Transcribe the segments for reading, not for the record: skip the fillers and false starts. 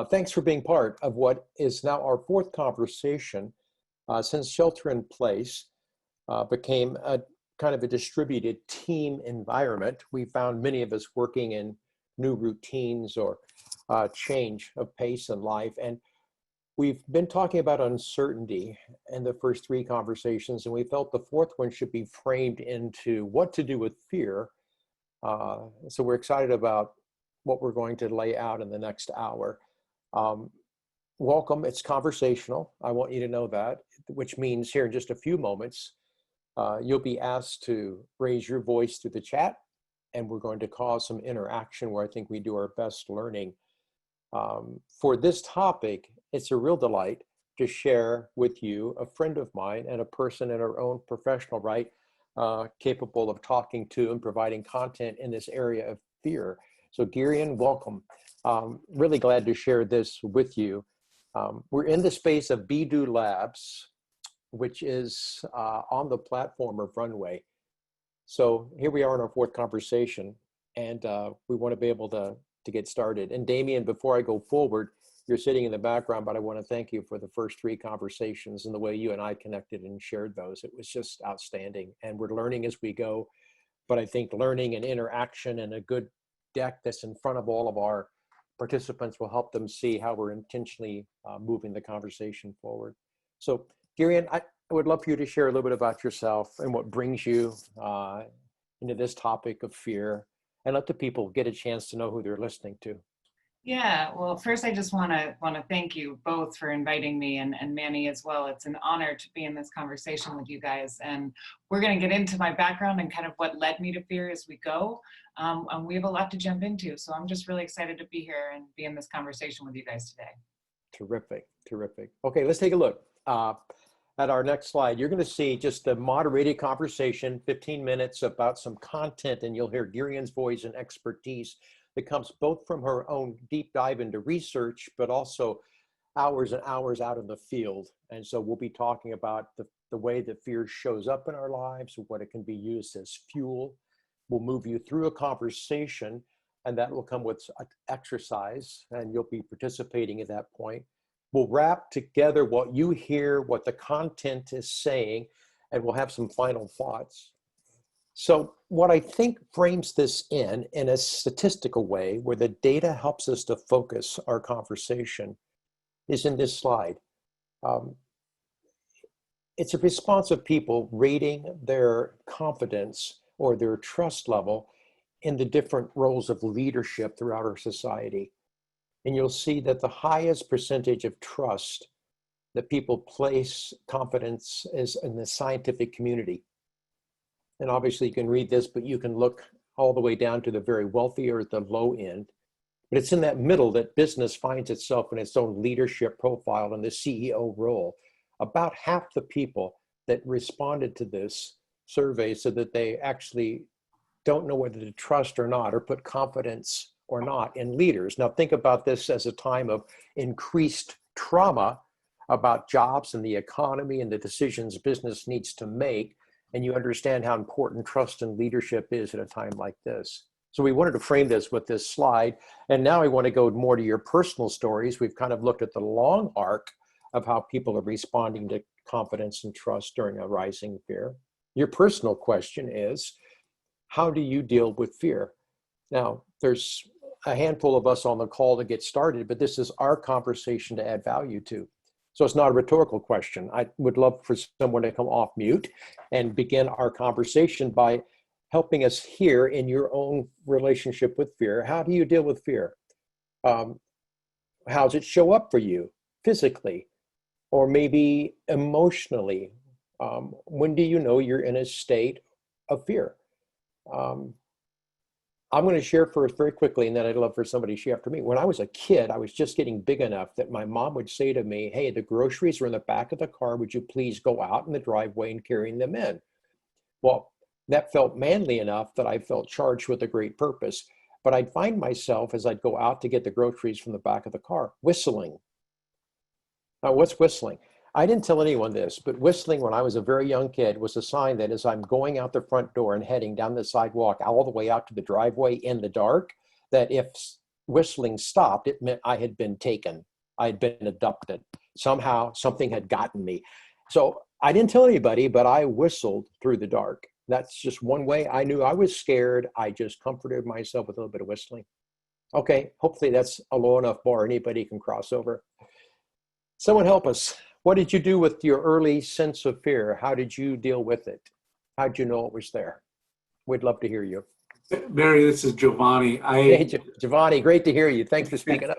Thanks for being part of what is now our fourth conversation since shelter in place became a kind of a distributed team environment. We found many of us working in new routines or change of pace in life. And we've been talking about uncertainty in the first three conversations, and we felt the fourth one should be framed into what to do with fear. So we're excited about what we're going to lay out in the next hour. Welcome, it's conversational. I want you to know that, which means here in just a few moments, you'll be asked to raise your voice through the chat, and we're going to cause some interaction where I think we do our best learning. For this topic, it's a real delight to share with you a friend of mine and a person in her own professional right, capable of talking to and providing content in this area of fear. So Guryan, welcome. Really glad to share this with you. We're in the space of Be-Do Labs, which is on the platform of Runway. So here we are in our fourth conversation, and we want to be able to get started. And Damien, before I go forward, you're sitting in the background, but I want to thank you for the first three conversations and the way you and I connected and shared those. It was just outstanding. And we're learning as we go, but I think learning and interaction and a good deck that's in front of all of our participants will help them see how we're intentionally moving the conversation forward. So Guryan, I would love for you to share a little bit about yourself and what brings you into this topic of fear, and let the people get a chance to know who they're listening to. Yeah, well, first I just want to thank you both for inviting me, and Manny as well. It's an honor to be in this conversation with you guys, and we're going to get into my background and kind of what led me to fear as we go. And we have a lot to jump into, so I'm just really excited to be here and be in this conversation with you guys today. Terrific, terrific. Okay, let's take a look at our next slide. You're going to see just a moderated conversation, 15 minutes about some content, and you'll hear Guryan's voice and expertise that comes both from her own deep dive into research, but also hours and hours out in the field. And so we'll be talking about the way that fear shows up in our lives, what it can be used as fuel. We'll move you through a conversation, and that will come with exercise, and you'll be participating at that point. We'll wrap together what you hear, what the content is saying, and we'll have some final thoughts. So what I think frames this in a statistical way where the data helps us to focus our conversation is in this slide. It's a response of people rating their confidence or their trust level in the different roles of leadership throughout our society. And you'll see that the highest percentage of trust that people place confidence is in the scientific community. And obviously you can read this, but you can look all the way down to the very wealthy or at the low end. But it's in that middle that business finds itself in its own leadership profile in the CEO role. About half the people that responded to this survey said that they actually don't know whether to trust or not, or put confidence or not in leaders. Now think about this as a time of increased trauma about jobs and the economy and the decisions business needs to make. And you understand how important trust and leadership is at a time like this. So we wanted to frame this with this slide. And now I want to go more to your personal stories. We've kind of looked at the long arc of how people are responding to confidence and trust during a rising fear. Your personal question is, how do you deal with fear? Now, there's a handful of us on the call to get started, but this is our conversation to add value to. So it's not a rhetorical question. I would love for someone to come off mute and begin our conversation by helping us here in your own relationship with fear. How do you deal with fear? How does it show up for you physically or maybe emotionally? When do you know you're in a state of fear? I'm going to share first very quickly, and then I'd love for somebody to share after me. When I was a kid, I was just getting big enough that my mom would say to me, hey, the groceries are in the back of the car. Would you please go out in the driveway and carry them in? Well, that felt manly enough that I felt charged with a great purpose. But I'd find myself, as I'd go out to get the groceries from the back of the car, whistling. Now, what's whistling? I didn't tell anyone this, but whistling when I was a very young kid was a sign that as I'm going out the front door and heading down the sidewalk all the way out to the driveway in the dark, that if whistling stopped, it meant I had been taken. I had been abducted. Somehow something had gotten me. So I didn't tell anybody, but I whistled through the dark. That's just one way I knew I was scared. I just comforted myself with a little bit of whistling. Okay, hopefully that's a low enough bar anybody can cross over. Someone help us. What did you do with your early sense of fear? How did you deal with it? How did you know it was there? We'd love to hear you. Barry, this is Giovanni. Hey, Giovanni, great to hear you. Thanks for speaking up.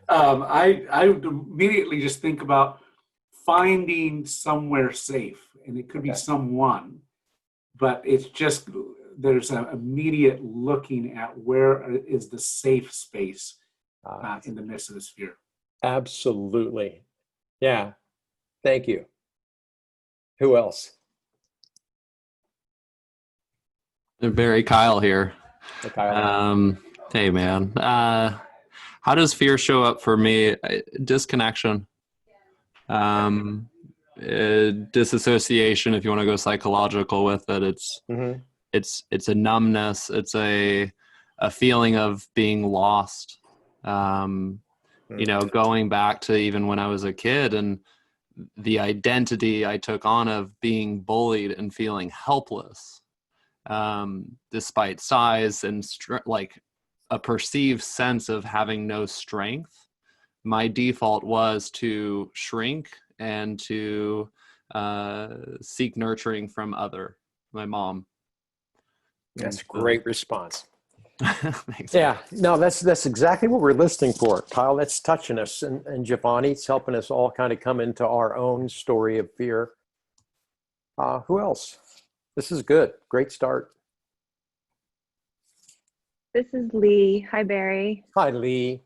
I would immediately just think about finding somewhere safe, and it could be someone, but it's just, there's an immediate looking at where is the safe space in the midst of this fear. Absolutely. Yeah. Thank you. Who else? Barry, Kyle here. Hey, Kyle. Hey, man. How does fear show up for me? Disconnection. Disassociation, if you want to go psychological with it. It's a numbness. It's a feeling of being lost. You know, going back to even when I was a kid and the identity I took on of being bullied and feeling helpless, despite size and like a perceived sense of having no strength. My default was to shrink and to seek nurturing from my mom. That's a great response. Thanks. Yeah, no, that's exactly what we're listening for, Kyle. That's touching us, and Giovanni's helping us all kind of come into our own story of fear. Who else? This is good. Great start. This is Lee. Hi, Barry. Hi, Lee.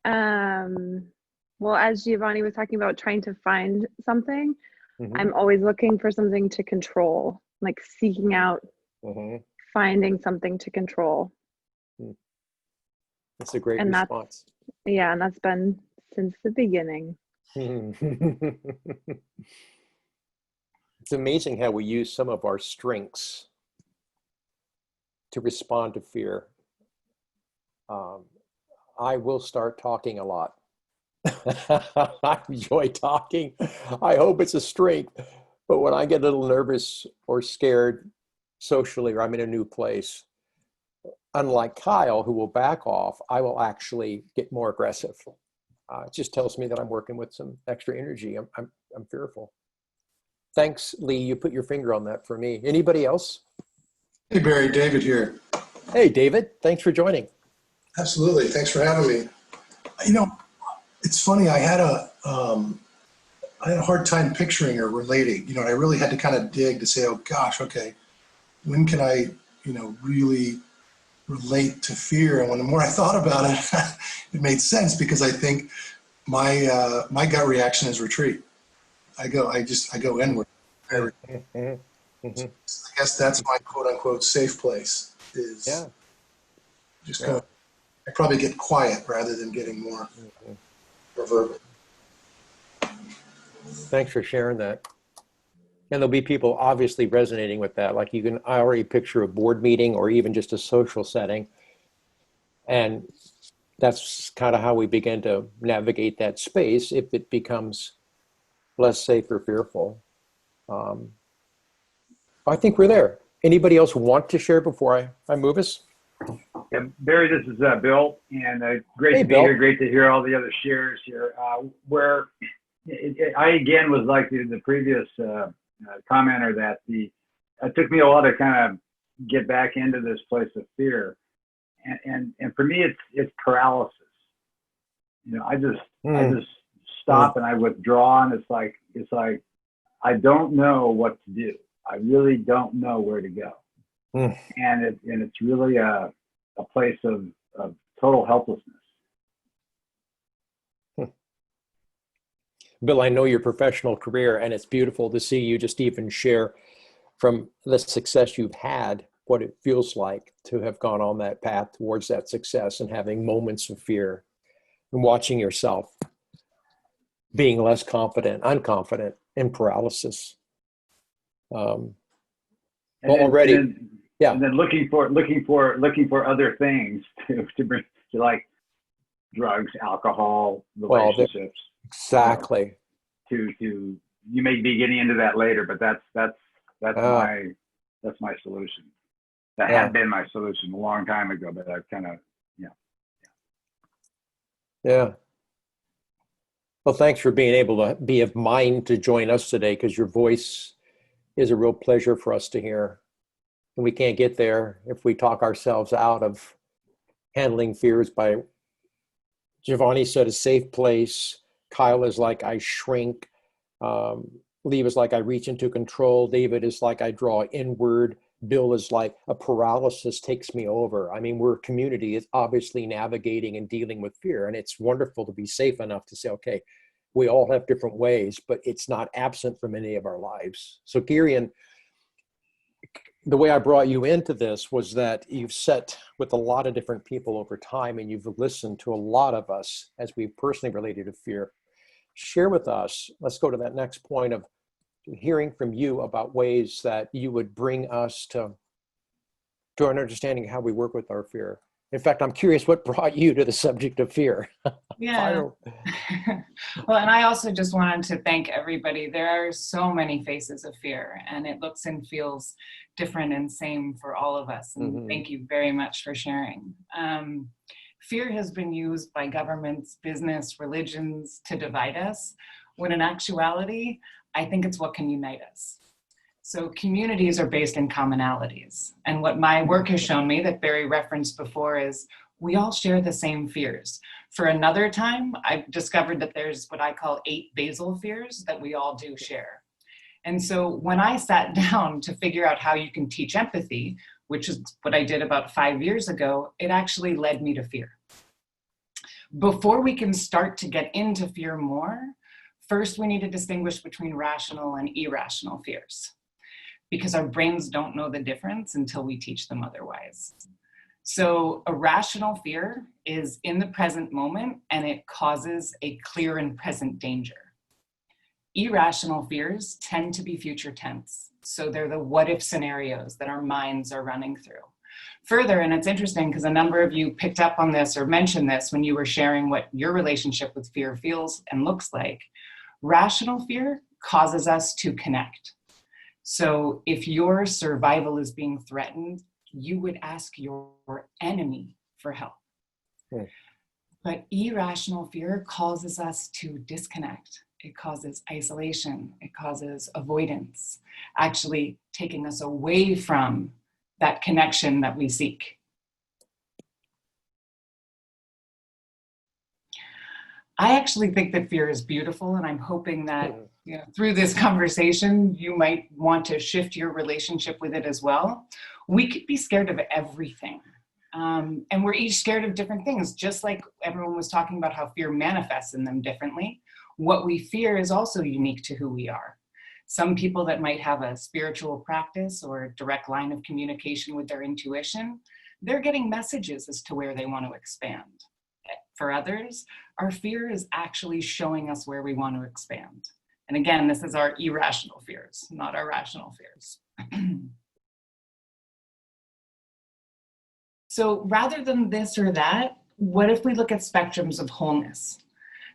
Well, as Giovanni was talking about trying to find something, I'm always looking for something to control, like seeking out, finding something to control. That's a great response. Yeah, and that's been since the beginning. It's amazing how we use some of our strengths to respond to fear. I will start talking a lot. I enjoy talking. I hope it's a strength. But when I get a little nervous or scared socially, or I'm in a new place, unlike Kyle, who will back off, I will actually get more aggressive. It just tells me that I'm working with some extra energy. I'm fearful. Thanks, Lee. You put your finger on that for me. Anybody else? Hey, Barry, David here. Hey, David. Thanks for joining. Absolutely. Thanks for having me. You know, it's funny. I had a hard time picturing or relating. You know, I really had to kind of dig to say, oh gosh, okay, when can I, really relate to fear? And when the more I thought about it, it made sense, because I think my gut reaction is retreat. I go inward. I guess that's my quote unquote safe place, is just go. I probably get quiet rather than getting more verbal. Thanks for sharing that. And there'll be people obviously resonating with that. Like I already picture a board meeting or even just a social setting. And that's kind of how we begin to navigate that space if it becomes less safe or fearful. I think we're there. Anybody else want to share before I move us? Yeah, Barry, this is Bill, and great to be here. Great to hear all the other shares here. Where I again was like the previous commenter, that it took me a while to kind of get back into this place of fear, and for me it's paralysis. I just stop and I withdraw, and it's like I don't know what to do. I really don't know where to go, and it's really a place of total helplessness. Bill, I know your professional career, and it's beautiful to see you just even share from the success you've had, what it feels like to have gone on that path towards that success and having moments of fear and watching yourself being less confident, unconfident, in paralysis. And already. And then looking for other things to like drugs, alcohol, relationships. Exactly. You may be getting into that later, but that's my solution. That had been my solution a long time ago, but I've kind of, Yeah. Well, thanks for being able to be of mind to join us today, because your voice is a real pleasure for us to hear. And we can't get there if we talk ourselves out of handling fears by, Giovanni said, a safe place. Kyle is like, I shrink. Lee is like, I reach into control. David is like, I draw inward. Bill is like, a paralysis takes me over. I mean, we're a community is obviously navigating and dealing with fear. And it's wonderful to be safe enough to say, okay, we all have different ways, but it's not absent from any of our lives. So Guryan, the way I brought you into this was that you've sat with a lot of different people over time, and you've listened to a lot of us as we've personally related to fear. Share with us, let's go to that next point of hearing from you about ways that you would bring us to an understanding of how we work with our fear. In fact, I'm curious what brought you to the subject of fear. Yeah. Well, and I also just wanted to thank everybody. There are so many faces of fear, and it looks and feels different and same for all of us. And thank you very much for sharing. Fear has been used by governments, business, religions to divide us, when in actuality, I think it's what can unite us. So communities are based in commonalities. And what my work has shown me that Barry referenced before is we all share the same fears. For another time, I discovered that there's what I call 8 basal fears that we all do share. And so when I sat down to figure out how you can teach empathy, which is what I did about 5 years ago, it actually led me to fear. Before we can start to get into fear more, first we need to distinguish between rational and irrational fears, because our brains don't know the difference until we teach them otherwise. So a rational fear is in the present moment, and it causes a clear and present danger. Irrational fears tend to be future tense. So they're the what if scenarios that our minds are running through. Further, and it's interesting because a number of you picked up on this or mentioned this when you were sharing what your relationship with fear feels and looks like. Rational fear causes us to connect. So if your survival is being threatened, you would ask your enemy for help. But irrational fear causes us to disconnect. It causes isolation. It causes avoidance, actually taking us away from that connection that we seek. I actually think that fear is beautiful, and I'm hoping that through this conversation, you might want to shift your relationship with it as well. We could be scared of everything. And we're each scared of different things, just like everyone was talking about how fear manifests in them differently. What we fear is also unique to who we are. Some people that might have a spiritual practice or a direct line of communication with their intuition, they're getting messages as to where they want to expand. For others, our fear is actually showing us where we want to expand. And again, this is our irrational fears, not our rational fears. So rather than this or that, what if we look at spectrums of wholeness?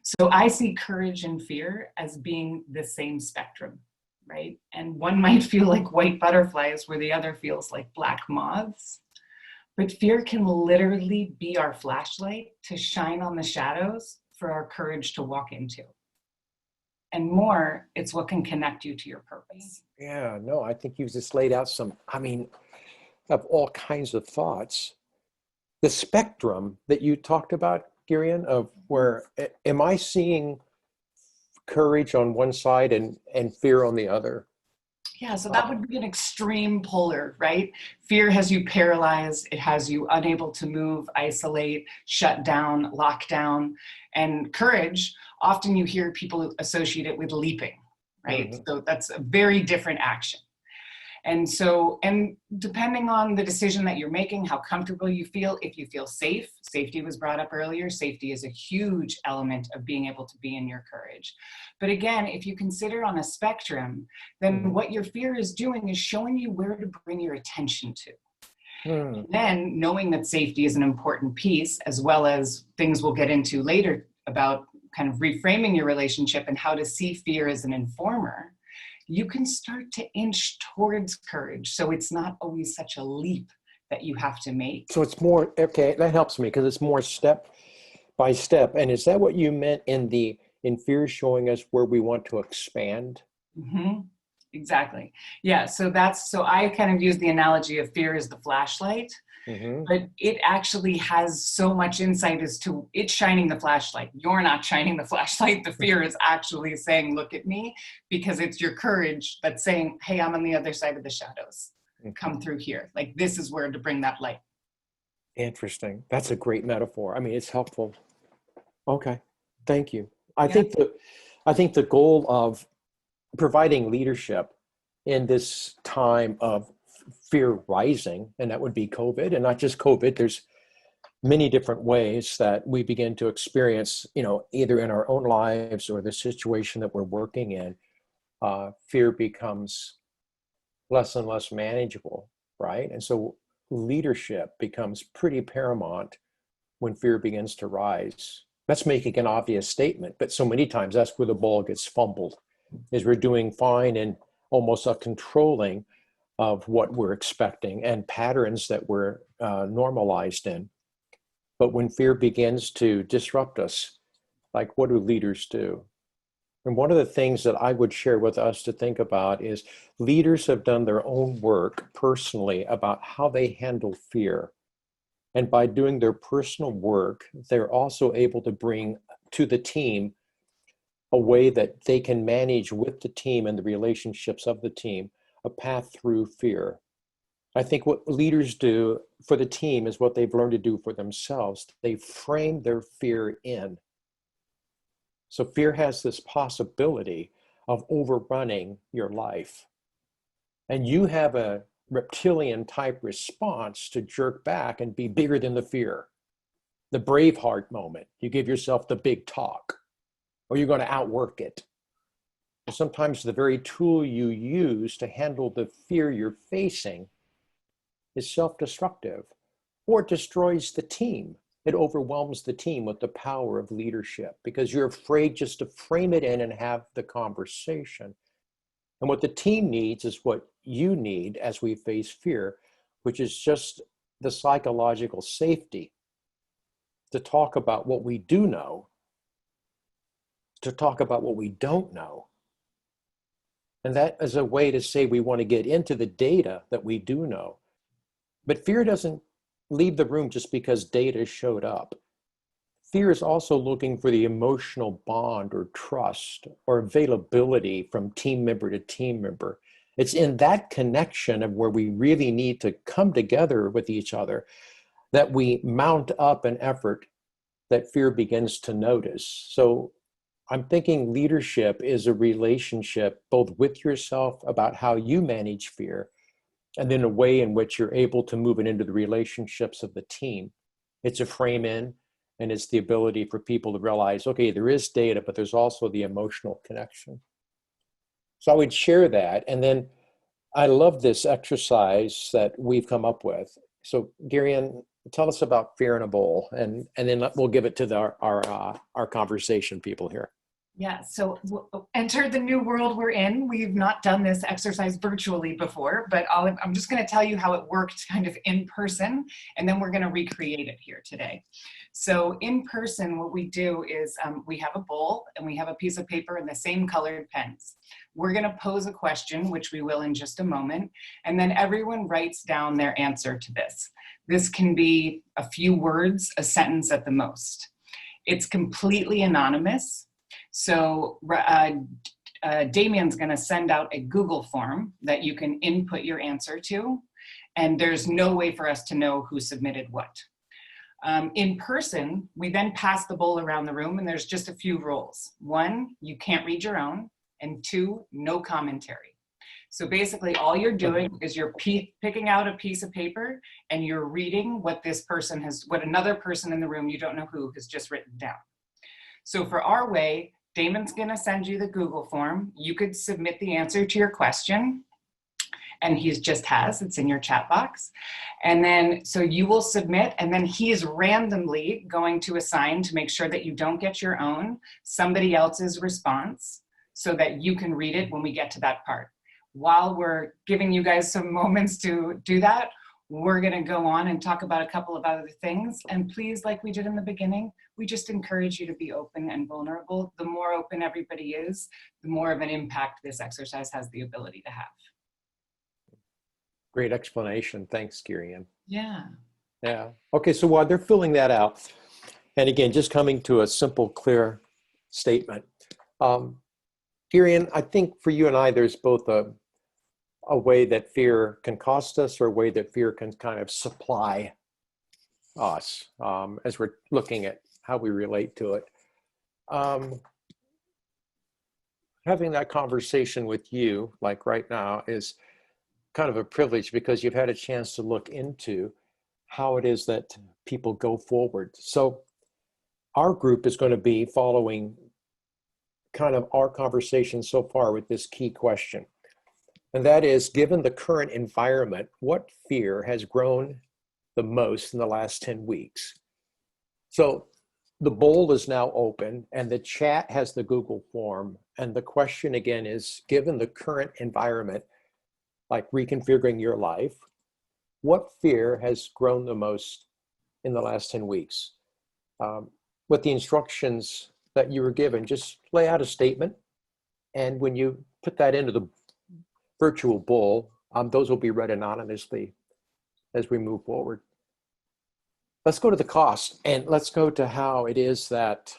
So I see courage and fear as being the same spectrum, right? And one might feel like white butterflies where the other feels like black moths. But fear can literally be our flashlight to shine on the shadows for our courage to walk into. And more, it's what can connect you to your purpose. Yeah, no, I think you've just laid out some, of all kinds of thoughts. The spectrum that you talked about, Guryan, of where, am I seeing courage on one side and fear on the other? Yeah, so that would be an extreme polar, right? Fear has you paralyzed. It has you unable to move, isolate, shut down, lock down. And courage, often you hear people associate it with leaping, right? Mm-hmm. So that's a very different action. And so, and depending on the decision that you're making, how comfortable you feel, if you feel safe, safety was brought up earlier, safety is a huge element of being able to be in your courage. But again, if you consider on a spectrum, then what your fear is doing is showing you where to bring your attention to. Then knowing that safety is an important piece, as well as things we'll get into later about kind of reframing your relationship and how to see fear as an informer, you can start to inch towards courage. So it's not always such a leap that you have to make. So it's more, okay, that helps me because it's more step by step. And is that what you meant in fear showing us where we want to expand? Mm-hmm. Exactly. Yeah. So I kind of use the analogy of fear as the flashlight, but it actually has so much insight as to it's shining the flashlight. You're not shining the flashlight. The fear is actually saying, look at me, because it's your courage that's saying, hey, I'm on the other side of the shadows. Come through here. Like, this is where to bring that light. Interesting. That's a great metaphor. I mean, it's helpful. Okay. Thank you. I think the goal of providing leadership in this time of fear rising, and that would be COVID, and not just COVID, there's many different ways that we begin to experience, either in our own lives or the situation that we're working in, fear becomes less and less manageable, right? And so leadership becomes pretty paramount when fear begins to rise. That's making an obvious statement, but so many times that's where the ball gets fumbled, is we're doing fine and almost a controlling of what we're expecting and patterns that we're normalized in. But when fear begins to disrupt us, like, what do leaders do? And one of the things that I would share with us to think about is leaders have done their own work personally about how they handle fear. And by doing their personal work, they're also able to bring to the team a way that they can manage with the team and the relationships of the team a path through fear. I think what leaders do for the team is what they've learned to do for themselves. They frame their fear in. So fear has this possibility of overrunning your life. And you have a reptilian type response to jerk back and be bigger than the fear. The Braveheart moment. You give yourself the big talk, or you're going to outwork it. Sometimes the very tool you use to handle the fear you're facing is self-destructive, or it destroys the team. It overwhelms the team with the power of leadership because you're afraid just to frame it in and have the conversation. And what the team needs is what you need as we face fear, which is just the psychological safety to talk about what we do know, to talk about what we don't know. And that is a way to say we want to get into the data that we do know. But fear doesn't leave the room just because data showed up. Fear is also looking for the emotional bond or trust or availability from team member to team member. It's in that connection of where we really need to come together with each other that we mount up an effort that fear begins to notice. So I'm thinking leadership is a relationship both with yourself about how you manage fear, and then a way in which you're able to move it into the relationships of the team. It's a frame in, and it's the ability for people to realize, okay, there is data, but there's also the emotional connection. So I would share that. And then I love this exercise that we've come up with. So Guryan, tell us about fear in a bowl, and then we'll give it to our conversation people here. Yeah, so enter the new world we're in. We've not done this exercise virtually before, but I'm just going to tell you how it worked kind of in person, and then we're going to recreate it here today. So in person, what we do is we have a bowl and we have a piece of paper and the same colored pens. We're going to pose a question, which we will in just a moment, and then everyone writes down their answer to this. This can be a few words, a sentence at the most. It's completely anonymous. So Damien's going to send out a Google form that you can input your answer to, and there's no way for us to know who submitted what. In person, we then pass the bowl around the room, and there's just a few rules. 1, you can't read your own, and 2, no commentary. So basically all you're doing is you're picking out a piece of paper and you're reading what what another person in the room, you don't know who, has just written down. So for our way, Damon's going to send you the Google form. You could submit the answer to your question. and he's just has, it's in your chat box. And then, so you will submit, and then he's randomly going to assign, to make sure that you don't get your own, somebody else's response so that you can read it when we get to that part. While we're giving you guys some moments to do that, we're going to go on and talk about a couple of other things. And please, like we did in the beginning, we just encourage you to be open and vulnerable. The more open everybody is, the more of an impact this exercise has the ability to have. Great explanation. Thanks, Guryan. Yeah. Yeah. Okay, so while they're filling that out, and again, just coming to a simple, clear statement. Guryan, I think for you and I, there's both a way that fear can cost us, or a way that fear can kind of supply us as we're looking at how we relate to it. Having that conversation with you, like right now, is kind of a privilege, because you've had a chance to look into how it is that people go forward. So our group is going to be following kind of our conversation so far with this key question. And that is, given the current environment, what fear has grown the most in the last 10 weeks? So the bowl is now open, and the chat has the Google form. And the question again is, given the current environment, like reconfiguring your life, what fear has grown the most in the last 10 weeks? With the instructions that you were given, just lay out a statement. And when you put that into the virtual bowl, those will be read anonymously as we move forward. Let's go to the cost, and let's go to how it is that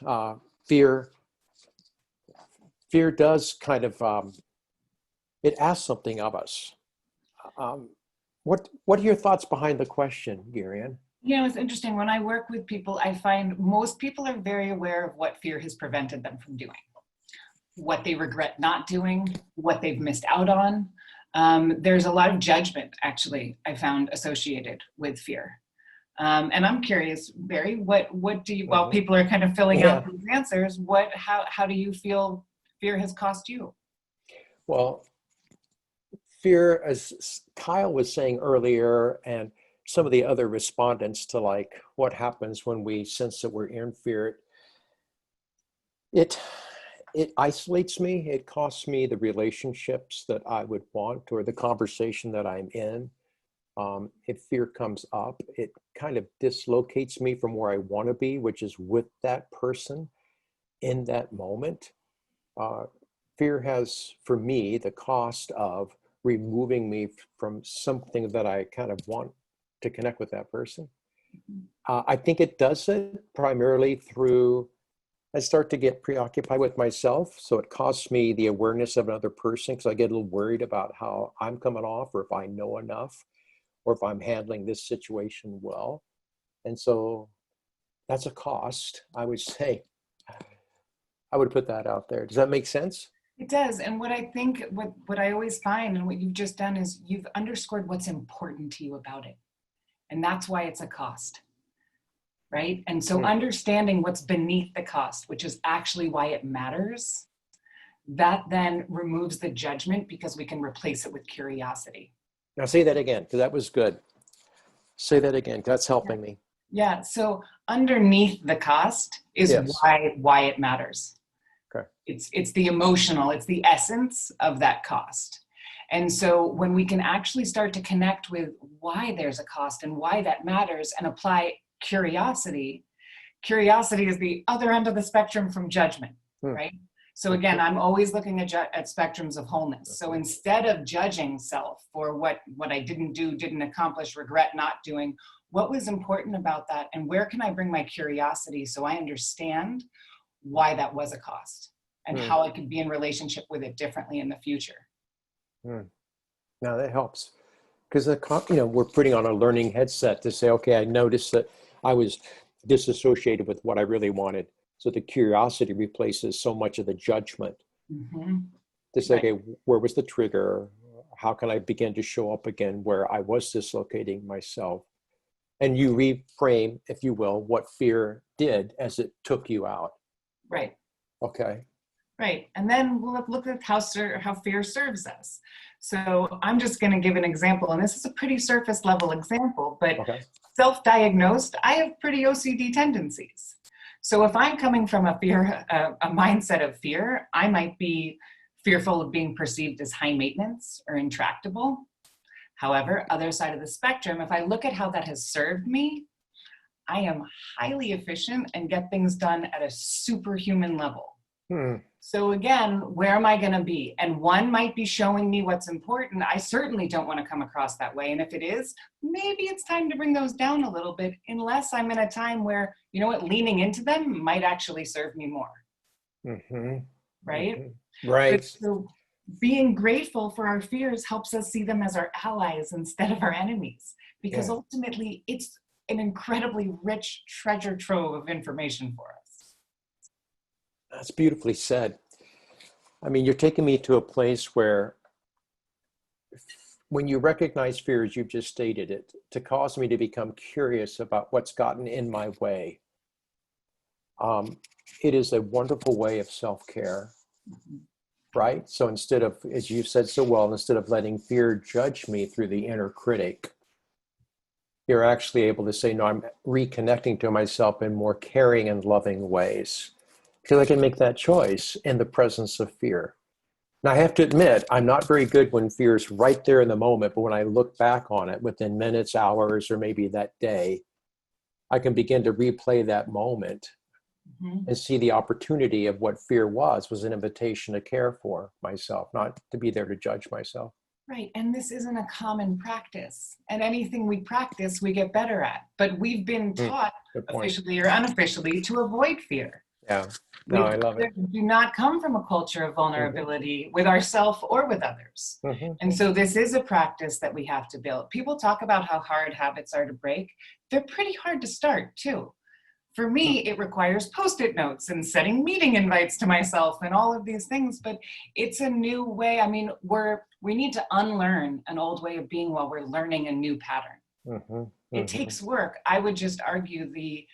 fear does kind of, it asks something of us. What are your thoughts behind the question, Guryan? You know, it's interesting. When I work with people, I find most people are very aware of what fear has prevented them from doing, what they regret not doing, what they've missed out on. There's a lot of judgment, actually, I found associated with fear. And I'm curious, Barry, what do you, while people are kind of filling out these answers, how do you feel fear has cost you? Well, fear, as Kyle was saying earlier, and some of the other respondents to like what happens when we sense that we're in fear, it isolates me. It costs me the relationships that I would want, or the conversation that I'm in. If fear comes up, it kind of dislocates me from where I want to be, which is with that person in that moment. Fear has, for me, the cost of removing me from something that I kind of want to connect with that person. I think it does it primarily through, I start to get preoccupied with myself. So it costs me the awareness of another person, because I get a little worried about how I'm coming off, or if I know enough, or if I'm handling this situation well. And so that's a cost, I would say. I would put that out there. Does that make sense? It does. And what I think, what I always find, and what you've just done, is you've underscored what's important to you about it. And that's why it's a cost, right? And so understanding what's beneath the cost, which is actually why it matters, that then removes the judgment, because we can replace it with curiosity. Now say that again, because that was good. Say that again, 'cause that's helping me. Yeah, so underneath the cost is why it matters. Okay. It's the emotional, it's the essence of that cost. And so when we can actually start to connect with why there's a cost and why that matters, and apply curiosity is the other end of the spectrum from judgment, right? So again, I'm always looking at spectrums of wholeness. So instead of judging self for what I didn't do, didn't accomplish, regret not doing, what was important about that, and where can I bring my curiosity so I understand why that was a cost, and how I could be in relationship with it differently in the future. Now that helps, because we're putting on a learning headset to say, okay, I noticed that I was disassociated with what I really wanted. So the curiosity replaces so much of the judgment. To say, okay, where was the trigger? How can I begin to show up again where I was dislocating myself? And you reframe, if you will, what fear did as it took you out. Right. Okay. Right. And then we'll look at how fear serves us. So I'm just going to give an example, and this is a pretty surface level example, but Okay. self-diagnosed, I have pretty OCD tendencies. So if I'm coming from a mindset of fear, I might be fearful of being perceived as high maintenance or intractable. However, other side of the spectrum, if I look at how that has served me, I am highly efficient and get things done at a superhuman level. So again, where am I going to be? And one might be showing me what's important. I certainly don't want to come across that way. And if it is, maybe it's time to bring those down a little bit, unless I'm in a time where, you know what, leaning into them might actually serve me more. Right? Right. But so being grateful for our fears helps us see them as our allies instead of our enemies, because ultimately it's an incredibly rich treasure trove of information for us. That's beautifully said. I mean, you're taking me to a place where when you recognize fear, as you've just stated it, to cause me to become curious about what's gotten in my way. It is a wonderful way of self-care, right? So instead of, as you said so well, instead of letting fear judge me through the inner critic, you're actually able to say, no, I'm reconnecting to myself in more caring and loving ways, because I can make that choice in the presence of fear. Now, I have to admit, I'm not very good when fear is right there in the moment, but when I look back on it within minutes, hours, or maybe that day, I can begin to replay that moment and see the opportunity of what fear was an invitation to care for myself, not to be there to judge myself. Right, and this isn't a common practice. And anything we practice, we get better at. But we've been taught, officially or unofficially, to avoid fear. Yeah, no, I love it. We do not come from a culture of vulnerability with ourselves or with others. And so this is a practice that we have to build. People talk about how hard habits are to break. They're pretty hard to start, too. For me, it requires Post-it notes and setting meeting invites to myself and all of these things, but it's a new way. I mean, we need to unlearn an old way of being while we're learning a new pattern. It takes work. I would just argue the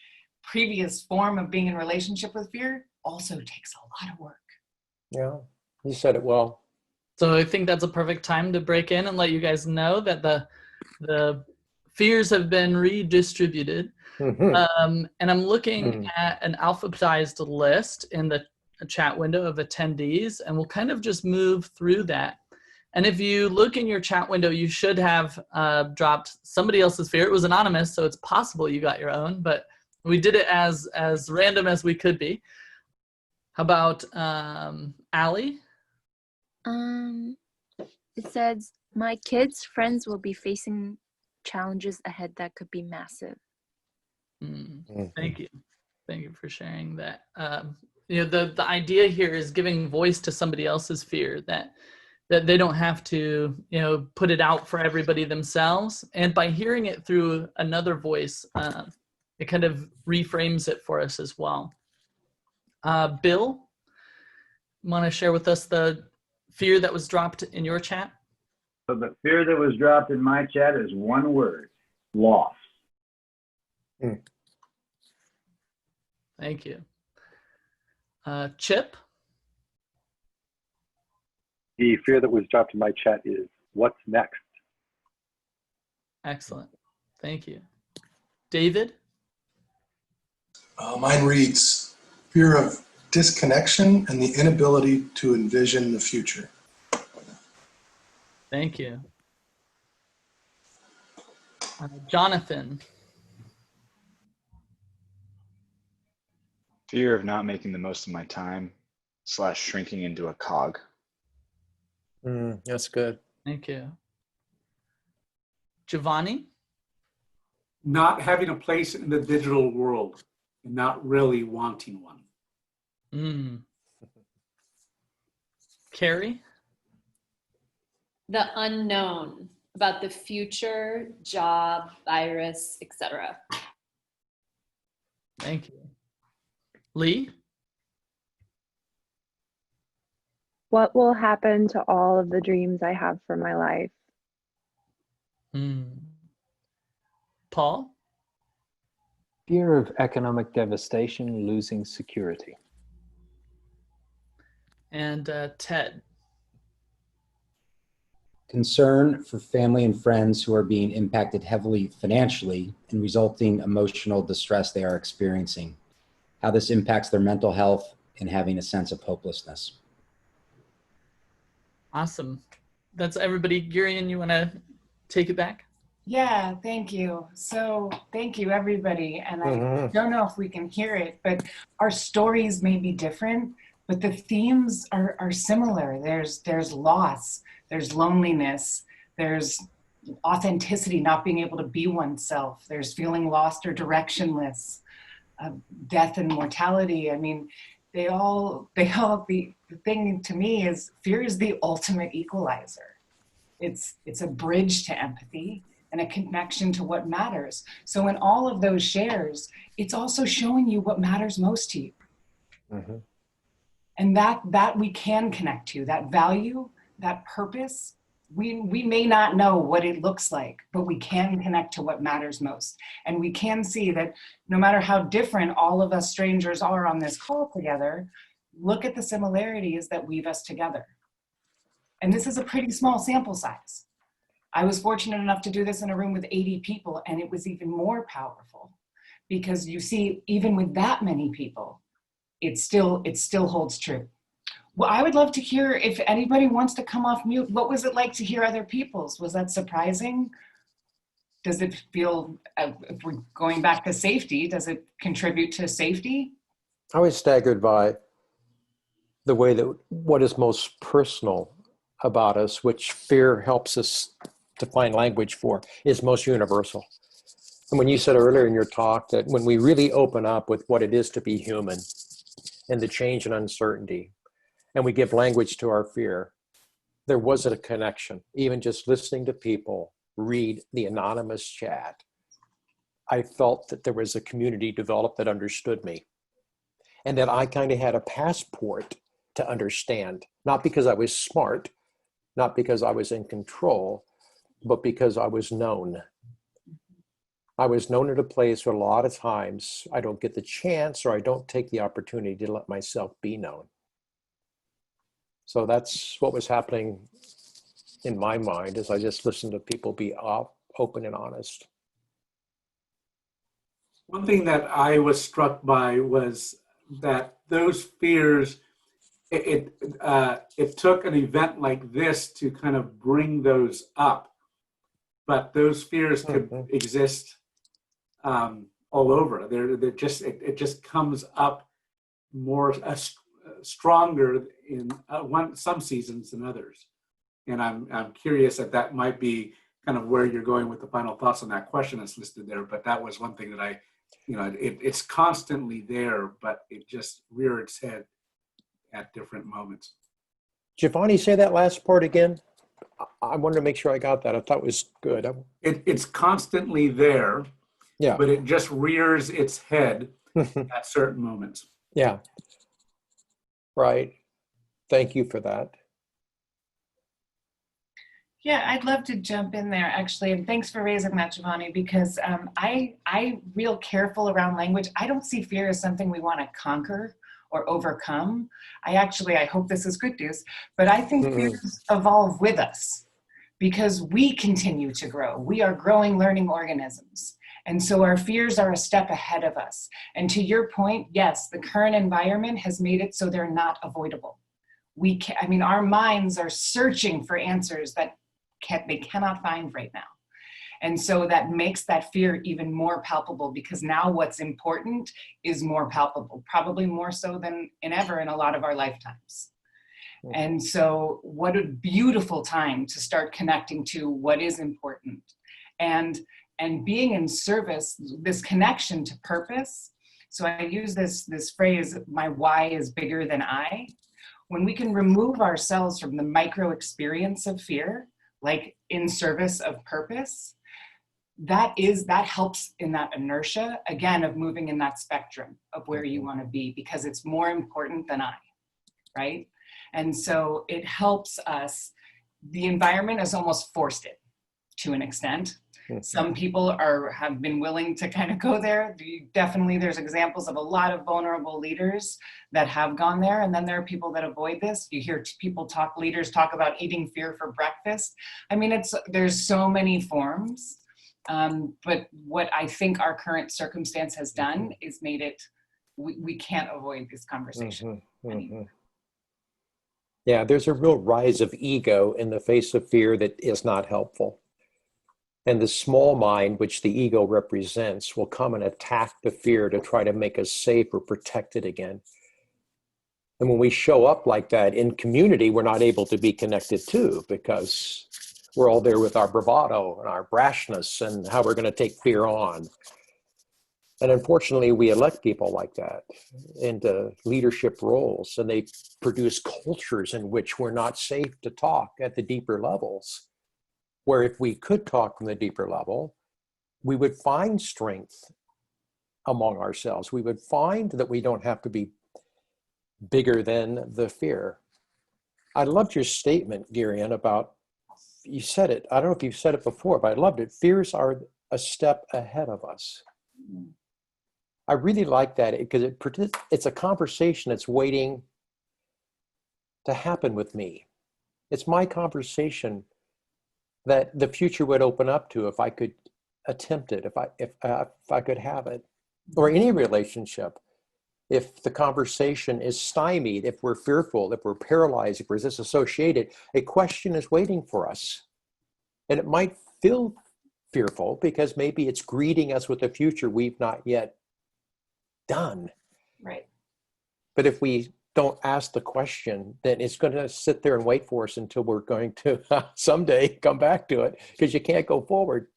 previous form of being in relationship with fear also takes a lot of work. Yeah, you said it well. So I think that's a perfect time to break in and let you guys know that the fears have been redistributed. And I'm looking at an alphabetized list in the chat window of attendees, and we'll kind of just move through that. And if you look in your chat window, you should have dropped somebody else's fear. It was anonymous, so it's possible you got your own, but we did it as random as we could be. How about Allie? It says, my kids' friends will be facing challenges ahead that could be massive. Thank you. Thank you for sharing that. You know, the idea here is giving voice to somebody else's fear, that they don't have to, you know, put it out for everybody themselves. And by hearing it through another voice, it kind of reframes it for us as well. Bill, want to share with us the fear that was dropped in your chat? So the fear that was dropped in my chat is one word: loss. Thank you. Chip? The fear that was dropped in my chat is what's next? Excellent. Thank you. David? Mine reads, fear of disconnection and the inability to envision the future. Thank you. Jonathan? Fear of not making the most of my time / shrinking into a cog. That's good. Thank you. Giovanni? Not having a place in the digital world and not really wanting one. Carrie? The unknown about the future, job, virus, etc. Thank you. Lee? What will happen to all of the dreams I have for my life? Paul? Fear of economic devastation, losing security. And Ted? concern for family and friends who are being impacted heavily financially and resulting emotional distress they are experiencing, how this impacts their mental health and having a sense of hopelessness. Awesome. That's everybody. Guryan, you want to take it back? Yeah, thank you. So thank you, everybody. And I don't know if we can hear it, but our stories may be different, but the themes are similar. There's loss, there's loneliness, there's authenticity, not being able to be oneself, there's feeling lost or directionless, death and mortality. I mean, the thing to me is fear is the ultimate equalizer. It's a bridge to empathy and a connection to what matters. So in all of those shares, it's also showing you what matters most to you. And that we can connect to, that value, that purpose. We may not know what it looks like, but we can connect to what matters most. And we can see that no matter how different all of us strangers are on this call together, look at the similarities that weave us together. And this is a pretty small sample size. I was fortunate enough to do this in a room with 80 people, and it was even more powerful because you see, even with that many people, it still holds true. Well, I would love to hear if anybody wants to come off mute. What was it like to hear other people's? Was that surprising? Does it feel, if we're going back to safety, does it contribute to safety? I was staggered by the way that what is most personal about us, which fear helps us to find language for, is most universal. And when you said earlier in your talk that when we really open up with what it is to be human and the change and uncertainty, and we give language to our fear, there wasn't a connection. Even just listening to people read the anonymous chat, I felt that there was a community developed that understood me and that I kind of had a passport to understand, not because I was smart, not because I was in control, but because I was known. I was known at a place where a lot of times I don't get the chance or I don't take the opportunity to let myself be known. So that's what was happening in my mind as I just listened to people be open and honest. One thing that I was struck by was that those fears, it took an event like this to kind of bring those up, but those fears could exist all over. It just comes up more stronger in some seasons than others. And I'm curious if that might be kind of where you're going with the final thoughts on that question that's listed there. But that was one thing that it's constantly there, but it just reared its head at different moments. Giovanni, say that last part again. I wanted to make sure I got that. I thought it was good. It's constantly there, yeah, but it just rears its head at certain moments. Yeah. Right. Thank you for that. Yeah, I'd love to jump in there actually, and thanks for raising that, Giovanni, because I real careful around language. I don't see fear as something we want to conquer or overcome. I hope this is good news, but I think fears evolve with us because we continue to grow. We are growing, learning organisms. And so our fears are a step ahead of us. And to your point, yes, the current environment has made it so they're not avoidable. Our minds are searching for answers that they cannot find right now. And so that makes that fear even more palpable because now what's important is more palpable, probably more so than ever in a lot of our lifetimes. And so what a beautiful time to start connecting to what is important and being in service, this connection to purpose. So I use this phrase, my why is bigger than I. When we can remove ourselves from the micro experience of fear, like in service of purpose, that helps in that inertia, again, of moving in that spectrum of where you want to be, because it's more important than I, right? And so it helps us. The environment has almost forced it to an extent. Some people have been willing to kind of go there. Definitely, there's examples of a lot of vulnerable leaders that have gone there. And then there are people that avoid this. You hear leaders talk about eating fear for breakfast. I mean, there's so many forms. But what I think our current circumstance has done is made it, we can't avoid this conversation anymore. Yeah, there's a real rise of ego in the face of fear that is not helpful. And the small mind, which the ego represents, will come and attack the fear to try to make us safe or protected again. And when we show up like that in community, we're not able to be connected to, because we're all there with our bravado and our brashness and how we're going to take fear on. And unfortunately, we elect people like that into leadership roles, and they produce cultures in which we're not safe to talk at the deeper levels. Where if we could talk from the deeper level, we would find strength among ourselves. We would find that we don't have to be bigger than the fear. I loved your statement, Guryan, about, you said it, I don't know if you've said it before, but I loved it. Fears are a step ahead of us. I really like that because it's a conversation that's waiting to happen with me. It's my conversation that the future would open up to if I could attempt it, if I could have it, or any relationship. If the conversation is stymied, if we're fearful, if we're paralyzed, if we're disassociated, a question is waiting for us. And it might feel fearful because maybe it's greeting us with a future we've not yet done. Right. But if we don't ask the question, then it's going to sit there and wait for us until we're going to someday come back to it, because you can't go forward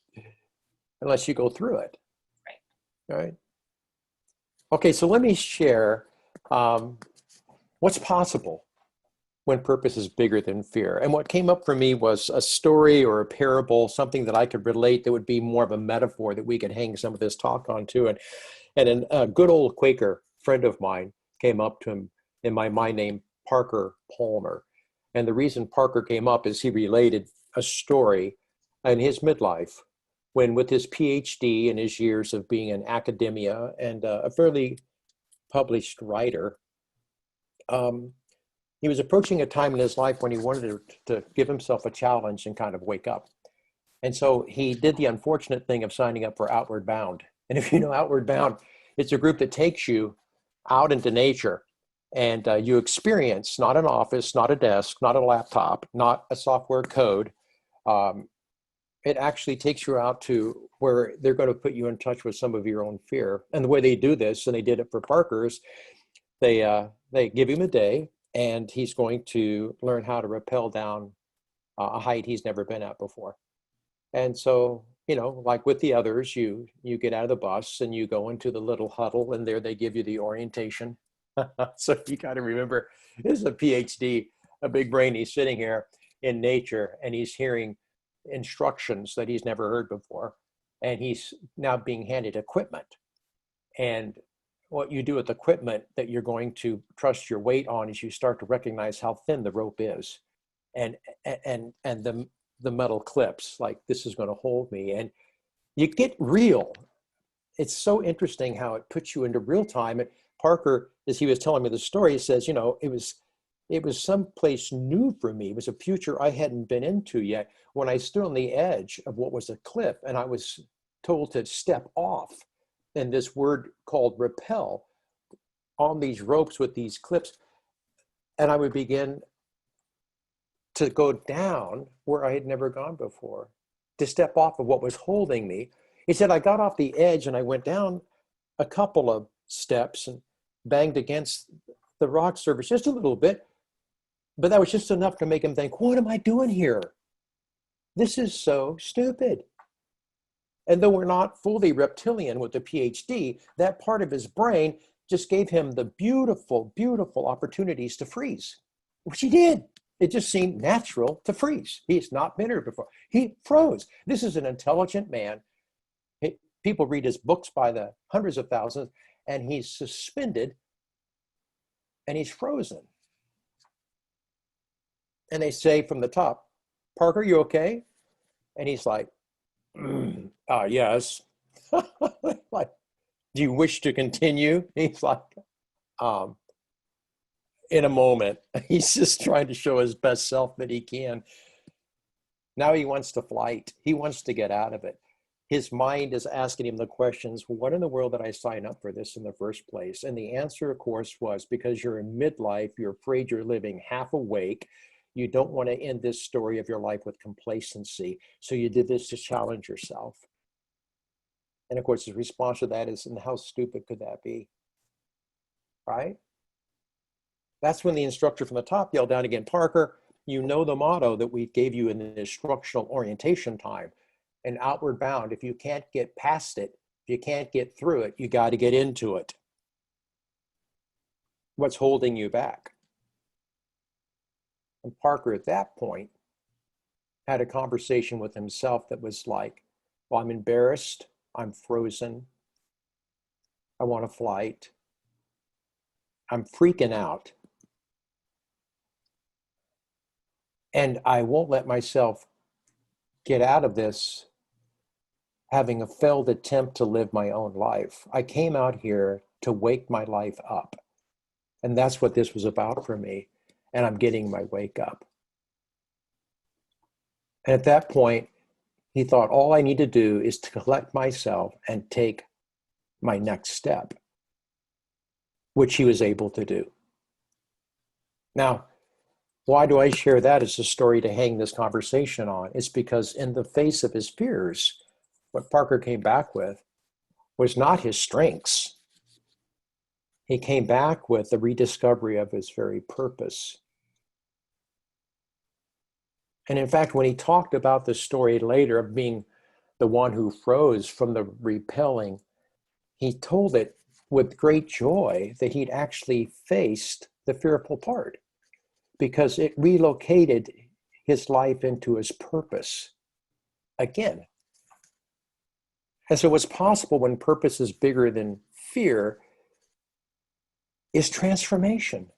unless you go through it. Right. Right. Okay, so let me share what's possible when purpose is bigger than fear. And what came up for me was a story or a parable, something that I could relate that would be more of a metaphor that we could hang some of this talk on to. And a good old Quaker friend of mine came up to him in my name, Parker Palmer. And the reason Parker came up is he related a story in his midlife when, with his PhD and his years of being in academia and a fairly published writer, he was approaching a time in his life when he wanted to give himself a challenge and kind of wake up. And so he did the unfortunate thing of signing up for Outward Bound. And if you know Outward Bound, it's a group that takes you out into nature, and you experience not an office, not a desk, not a laptop, not a software code. It actually takes you out to where they're going to put you in touch with some of your own fear. And the way they do this, and they did it for Parker's, they give him a day, and he's going to learn how to rappel down a height he's never been at before. And so, you know, like with the others, you get out of the bus and you go into the little huddle, and there they give you the orientation. So you got to remember, this is a PhD, a big brain. He's sitting here in nature, and he's hearing instructions that he's never heard before. And he's now being handed equipment. And what you do with equipment that you're going to trust your weight on is you start to recognize how thin the rope is, and the metal clips, like, this is going to hold me. And you get real. It's so interesting how it puts you into real time. And Parker, as he was telling me the story, he says, you know, it was someplace new for me. It was a future I hadn't been into yet, when I stood on the edge of what was a cliff, and I was told to step off, and this word called rappel on these ropes with these clips, and I would begin to go down where I had never gone before, to step off of what was holding me. He said, I got off the edge and I went down a couple of steps and banged against the rock surface just a little bit, but that was just enough to make him think, what am I doing here? This is so stupid. And though we're not fully reptilian with the PhD, that part of his brain just gave him the beautiful, beautiful opportunities to freeze, which he did. It just seemed natural to freeze. He's not been here before. He froze. This is an intelligent man. People read his books by the hundreds of thousands, and he's suspended and he's frozen. And they say from the top, Parker, you okay? And he's like, Yes. Like, do you wish to continue? He's like, um, in a moment. He's just trying to show his best self that he can. Now he wants to flight. He wants to get out of it. His mind is asking him the questions, what in the world did I sign up for this in the first place? And the answer, of course, was because you're in midlife, you're afraid you're living half awake. You don't want to end this story of your life with complacency. So you did this to challenge yourself. And of course, his response to that is, and how stupid could that be? Right? That's when the instructor from the top yelled down again, Parker, you know the motto that we gave you in the instructional orientation time, and outward bound. If you can't get past it, if you can't get through it, you got to get into it. What's holding you back? And Parker at that point had a conversation with himself that was like, well, I'm embarrassed, I'm frozen, I want to flight, I'm freaking out, and I won't let myself get out of this having a failed attempt to live my own life. I came out here to wake my life up. And that's what this was about for me. And I'm getting my wake up. And at that point, he thought, all I need to do is to collect myself and take my next step, which he was able to do. Now, why do I share that as a story to hang this conversation on? It's because in the face of his fears, what Parker came back with was not his strengths. He came back with the rediscovery of his very purpose. And in fact, when he talked about the story later of being the one who froze from the repelling, he told it with great joy that he'd actually faced the fearful part, because it relocated his life into his purpose again. And so what's possible when purpose is bigger than fear is transformation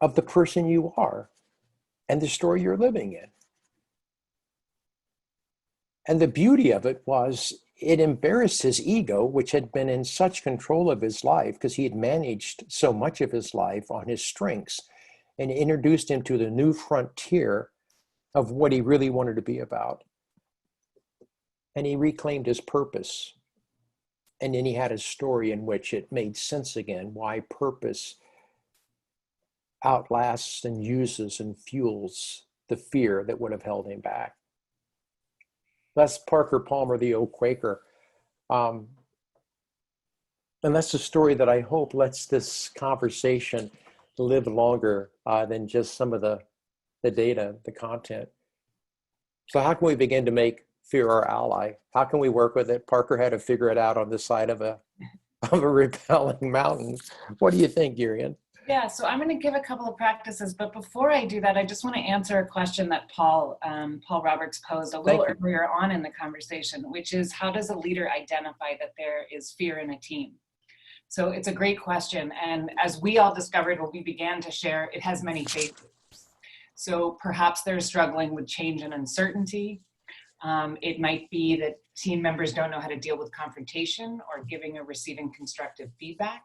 of the person you are and the story you're living in. And the beauty of it was it embarrassed his ego, which had been in such control of his life because he had managed so much of his life on his strengths, and introduced him to the new frontier of what he really wanted to be about. And he reclaimed his purpose. And then he had a story in which it made sense again, why purpose outlasts and uses and fuels the fear that would have held him back. That's Parker Palmer, the old Quaker. And that's the story that I hope lets this conversation live longer than just some of the data, the content. So how can we begin to make fear our ally? How can we work with it? Parker had to figure it out on the side of a repelling mountain. What do you think, Guryan? Yeah, so I'm going to give a couple of practices, but before I do that, I just want to answer a question that Paul Roberts posed a little earlier on in the conversation, which is, how does a leader identify that there is fear in a team? So it's a great question, and as we all discovered when we began to share, it has many phases. So perhaps they're struggling with change and uncertainty. It might be that team members don't know how to deal with confrontation or giving or receiving constructive feedback.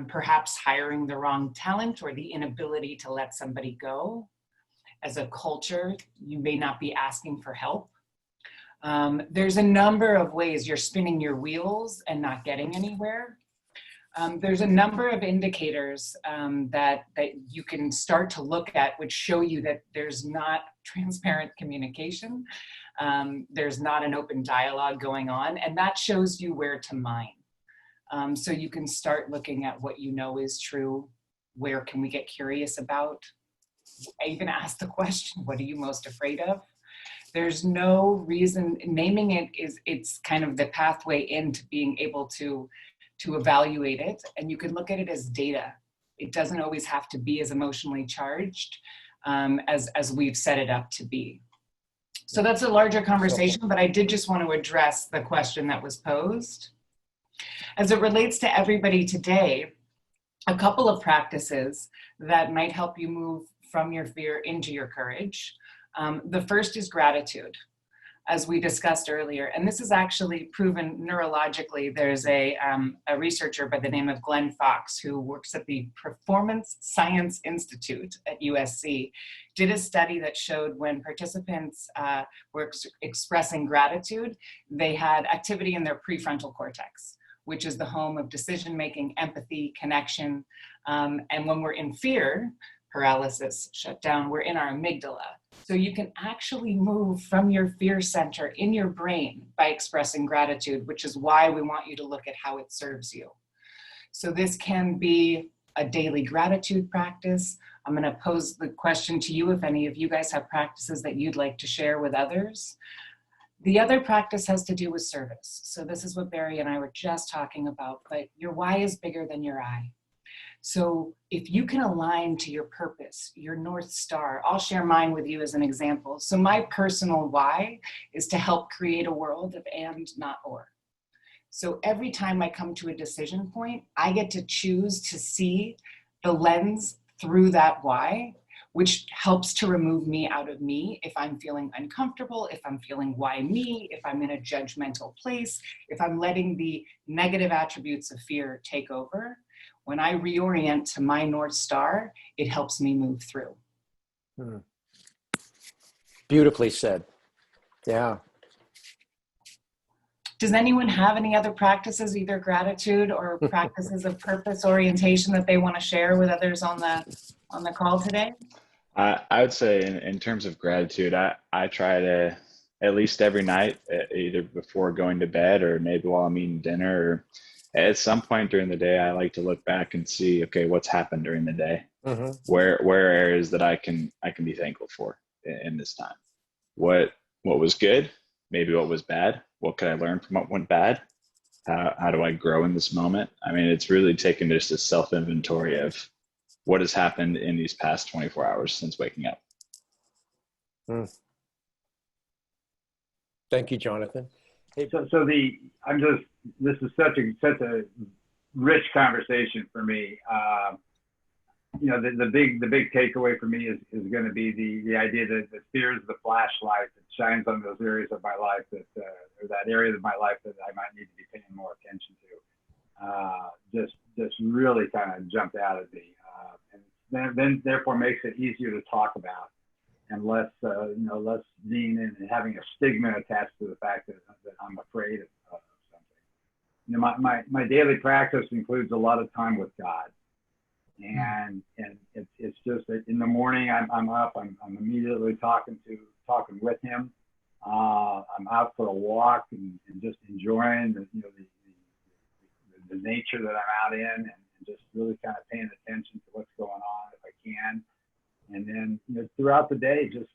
Perhaps hiring the wrong talent or the inability to let somebody go. As a culture, you may not be asking for help. There's a number of ways you're spinning your wheels and not getting anywhere. There's a number of indicators that you can start to look at which show you that there's not transparent communication. There's not an open dialogue going on, and that shows you where to mine. So you can start looking at what you know is true. Where can we get curious about? I even ask the question, what are you most afraid of? There's no reason, naming it it's kind of the pathway into being able to evaluate it. And you can look at it as data. It doesn't always have to be as emotionally charged as we've set it up to be. So that's a larger conversation, but I did just want to address the question that was posed. As it relates to everybody today, a couple of practices that might help you move from your fear into your courage. The first is gratitude. as we discussed earlier. And this is actually proven neurologically. There's a researcher by the name of Glenn Fox, who works at the Performance Science Institute at USC, did a study that showed when participants were expressing gratitude, they had activity in their prefrontal cortex, which is the home of decision-making, empathy, connection. And when we're in fear, paralysis, shutdown, we're in our amygdala. So you can actually move from your fear center in your brain by expressing gratitude, which is why we want you to look at how it serves you. So this can be a daily gratitude practice. I'm going to pose the question to you if any of you guys have practices that you'd like to share with others. The other practice has to do with service. So this is what Barry and I were just talking about, but your why is bigger than your I. So if you can align to your purpose, your North Star, I'll share mine with you as an example. So my personal why is to help create a world of and, not or. So every time I come to a decision point, I get to choose to see the lens through that why, which helps to remove me out of me if I'm feeling uncomfortable, if I'm feeling why me, if I'm in a judgmental place, if I'm letting the negative attributes of fear take over. When I reorient to my North Star, it helps me move through. Beautifully said. Yeah. Does anyone have any other practices, either gratitude or practices of purpose orientation that they want to share with others on the call today? I would say in terms of gratitude, I try to, at least every night, either before going to bed or maybe while I'm eating dinner, or at some point during the day, I like to look back and see, okay, what's happened during the day? Where are areas that I can be thankful for in this time? What was good? Maybe what was bad? What could I learn from what went bad? How do I grow in this moment? I mean, it's really taken just a self-inventory of what has happened in these past 24 hours since waking up. Thank you, Jonathan. Hey. This is such a rich conversation for me. The big takeaway for me is going to be the idea that fear is the flashlight that shines on those areas of my life or that area of my life that I might need to be paying more attention to. Just really kind of jumped out at me, and then therefore makes it easier to talk about, and less being in and having a stigma attached to the fact that I'm afraid of something. My daily practice includes a lot of time with God. And it's just that in the morning I'm up, I'm immediately talking with him. I'm out for a walk and just enjoying the nature that I'm out in, and just really kind of paying attention to what's going on if I can. And then throughout the day, just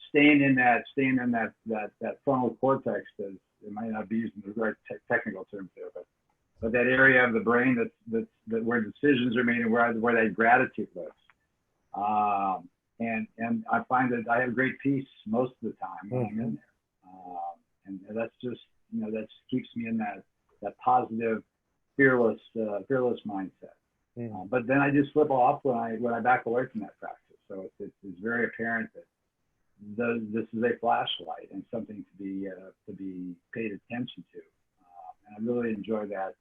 staying in that frontal cortex. That it might not be using the right technical terms there, but that area of the brain that where decisions are made and where that gratitude lives. And I find that I have great peace most of the time when I'm in there. And that's just, that keeps me in that positive, fearless mindset. But then I just flip off when I back away from that practice. So it's very apparent that this is a flashlight and something to be paid attention to. And I really enjoy that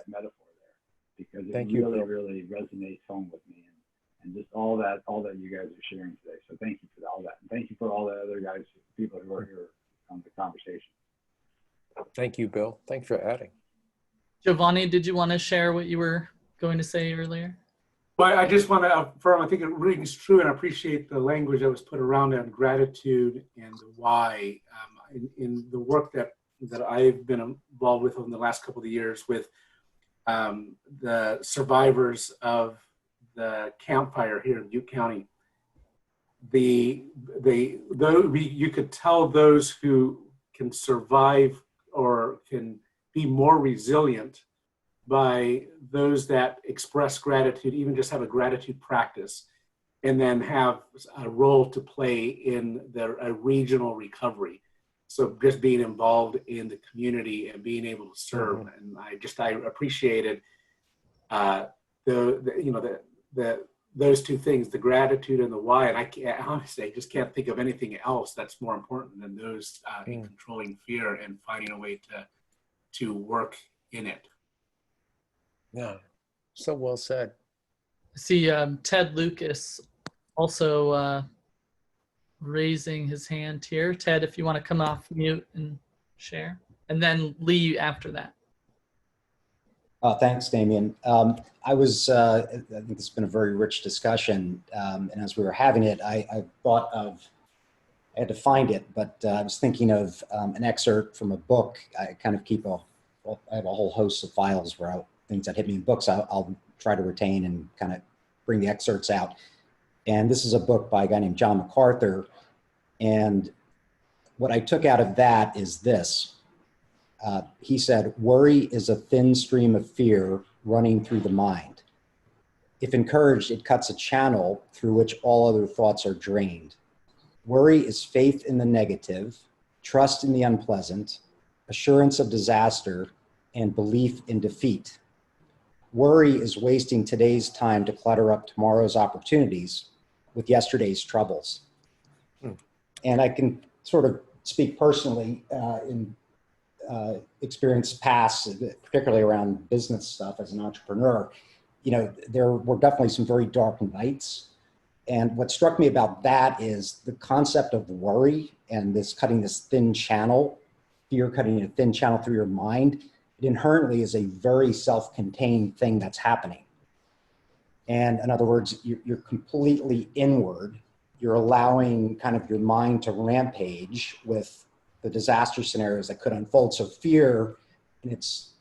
metaphor there, because it really resonates home with me, and just all that you guys are sharing today. So thank you for all that, and thank you for all the other people who are here on the conversation. Thank you, Bill. Thanks for adding. Giovanni, did you want to share what you were going to say earlier? Well, I just want to affirm, I think it really is true, and I appreciate the language that was put around it on gratitude and the why. In the work that I've been involved with over the last couple of years with the survivors of the Camp Fire here in Butte County, you could tell those who can survive or can be more resilient by those that express gratitude, even just have a gratitude practice, and then have a role to play in a regional recovery. So just being involved in the community and being able to serve, and I appreciated the those two things, the gratitude and the why. And I can't, honestly, I just can't think of anything else that's more important than those in controlling fear and finding a way to work in it. Yeah, so well said. See Ted Lucas also raising his hand here. Ted, if you want to come off mute and share, and then Lee after that. Thanks, Damien. I think it's been a very rich discussion, and as we were having it, I thought of, I had to find it, but I was thinking of an excerpt from a book. I kind of I have a whole host of files where things that hit me in books, I'll try to retain and kind of bring the excerpts out. And this is a book by a guy named John MacArthur. And what I took out of that is this. He said, worry is a thin stream of fear running through the mind. If encouraged, it cuts a channel through which all other thoughts are drained. Worry is faith in the negative, trust in the unpleasant, assurance of disaster, and belief in defeat. Worry is wasting today's time to clutter up tomorrow's opportunities with yesterday's troubles. And I can sort of speak personally in experience past, particularly around business stuff as an entrepreneur. You know, there were definitely some very dark nights. And what struck me about that is the concept of worry and this cutting this thin channel, fear cutting a thin channel through your mind. It inherently is a very self-contained thing that's happening. And in other words, you're completely inward. You're allowing kind of your mind to rampage with the disaster scenarios that could unfold. So fear is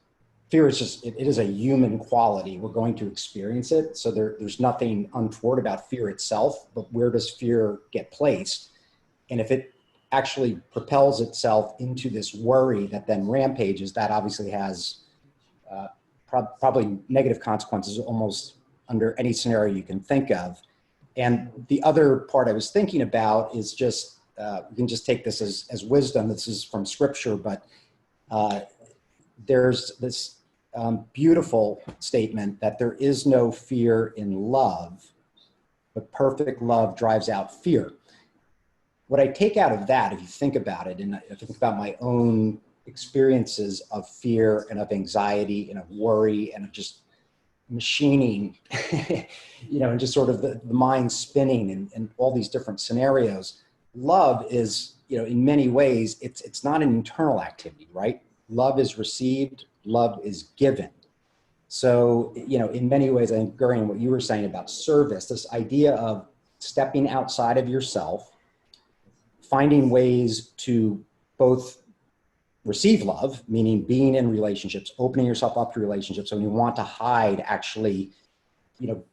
just, it is a human quality. We're going to experience it. So there's nothing untoward about fear itself, but where does fear get placed? And if it actually propels itself into this worry that then rampages, that obviously has probably negative consequences almost under any scenario you can think of. And the other part I was thinking about is just, you can just take this as wisdom. This is from scripture, but there's this beautiful statement that there is no fear in love, but perfect love drives out fear. What I take out of that, if you think about it, and I think about my own experiences of fear and of anxiety and of worry and of just machining, you know, and just sort of the mind spinning and all these different scenarios. Love is, you know, in many ways, it's not an internal activity, right? Love is received, love is given. So, you know, in many ways, I think, Guryan, what you were saying about service, this idea of stepping outside of yourself, finding ways to both receive love, meaning being in relationships, opening yourself up to relationships. So when you want to hide, actually, you know,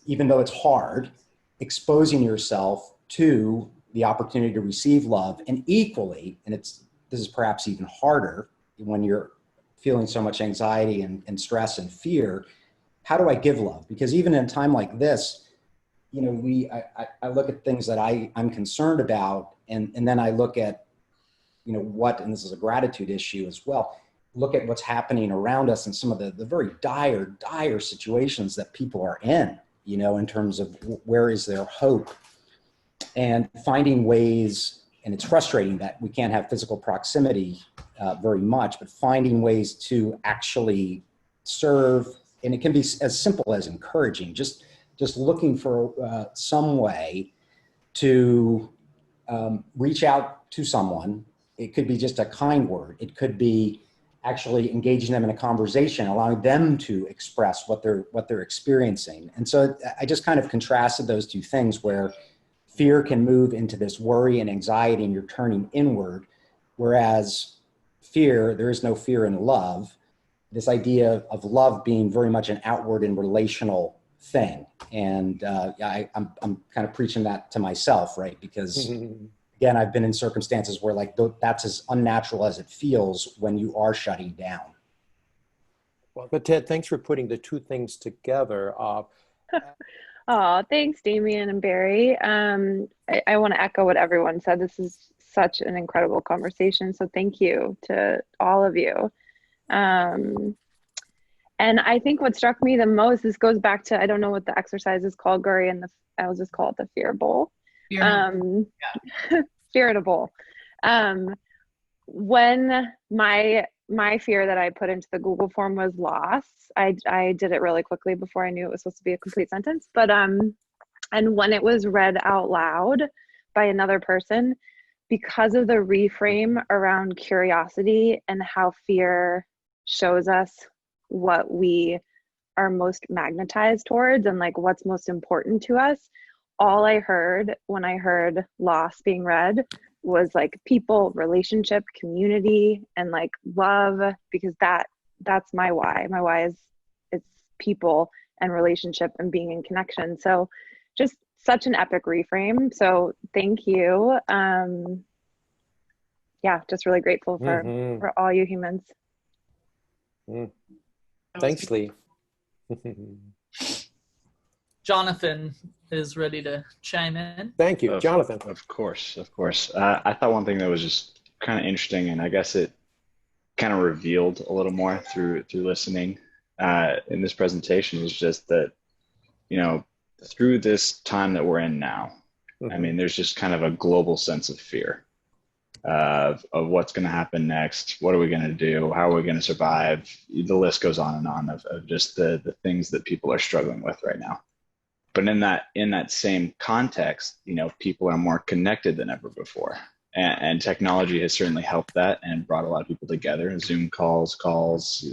even though it's hard, exposing yourself to the opportunity to receive love, and equally, and this is perhaps even harder when you're feeling so much anxiety and stress and fear, how do I give love? Because even in a time like this, you know, I look at things that I'm concerned about, and then I look at, you know, and this is a gratitude issue as well, look at what's happening around us and some of the very dire situations that people are in, you know, in terms of where is their hope, and finding ways, and it's frustrating that we can't have physical proximity very much, but finding ways to actually serve, and it can be as simple as encouraging, just looking for some way to reach out to someone. It could be just a kind word. It could be actually engaging them in a conversation, allowing them to express what they're experiencing. And so I just kind of contrasted those two things, where fear can move into this worry and anxiety and you're turning inward, whereas fear, there is no fear in love. This idea of love being very much an outward and relational thing. And I'm kind of preaching that to myself, right? Because again, I've been in circumstances where like that's as unnatural as it feels when you are shutting down. Well, but Ted, thanks for putting the two things together. Oh, thanks, Damien and Barry. I want to echo what everyone said. This is such an incredible conversation. So thank you to all of you. And And I think what struck me the most, this goes back to, I don't know what the exercise is called, Guryan, I'll just call it the fear bowl. Yeah. Spirit bowl. When my fear that I put into the Google form was loss, I did it really quickly before I knew it was supposed to be a complete sentence. But and when it was read out loud by another person, because of the reframe around curiosity and how fear shows us what we are most magnetized towards and like what's most important to us, all I heard when I heard loss being read was like people, relationship, community, and like love, because that's my why. My why is it's people and relationship and being in connection. So just such an epic reframe. So thank you. Yeah, just really grateful for all you humans. Thanks, Lee. Jonathan is ready to chime in. Thank you, Jonathan. Of course, of course. I thought one thing that was just kind of interesting, and I guess it kind of revealed a little more through listening in this presentation, is just that, you know, through this time that we're in now, I mean, there's just kind of a global sense of fear of what's going to happen next. What are we going to do? How are we going to survive? The list goes on and on of just the things that people are struggling with right now. But in that same context, you know, people are more connected than ever before. And technology has certainly helped that and brought a lot of people together. Zoom calls,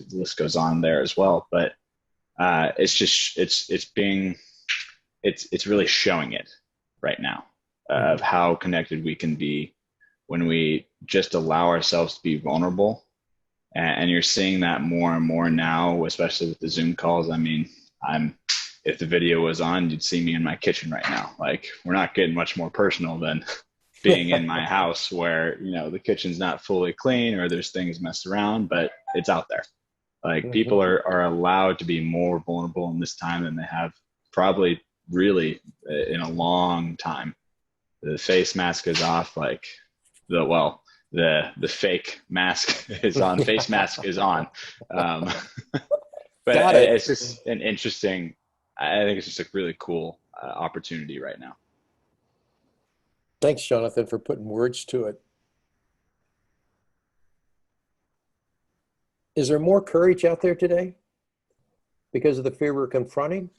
the list goes on there as well. But it's really showing it right now of how connected we can be when we just allow ourselves to be vulnerable. And you're seeing that more and more now, especially with the Zoom calls. I mean, if the video was on, you'd see me in my kitchen right now. Like, we're not getting much more personal than being in my house where, you know, the kitchen's not fully clean or there's things messed around, but it's out there. Like, people are allowed to be more vulnerable in this time than they have probably really in a long time. The face mask is off, like the fake mask is on, face mask is on. But it's just an interesting, I think it's just a really cool opportunity right now. Thanks, Jonathan, for putting words to it. Is there more courage out there today because of the fear we're confronting?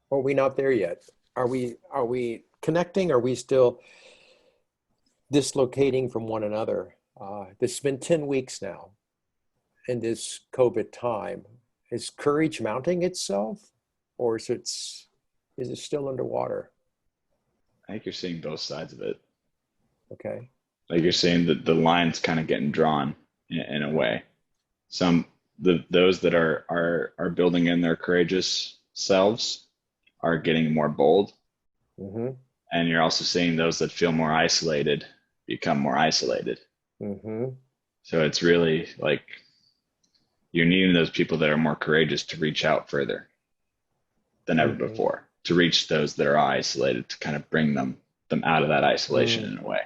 Or are we not there yet? Are we connecting? Are we still dislocating from one another? This has been 10 weeks now in this COVID time. Is courage mounting itself, or is it still underwater? I think you're seeing both sides of it. Okay. Like, you're seeing the lines kind of getting drawn in a way. Those that are building in their courageous selves are getting more bold. And you're also seeing those that feel more isolated become more isolated. So it's really like you're needing those people that are more courageous to reach out further than ever before, to reach those that are isolated, to kind of bring them out of that isolation in a way.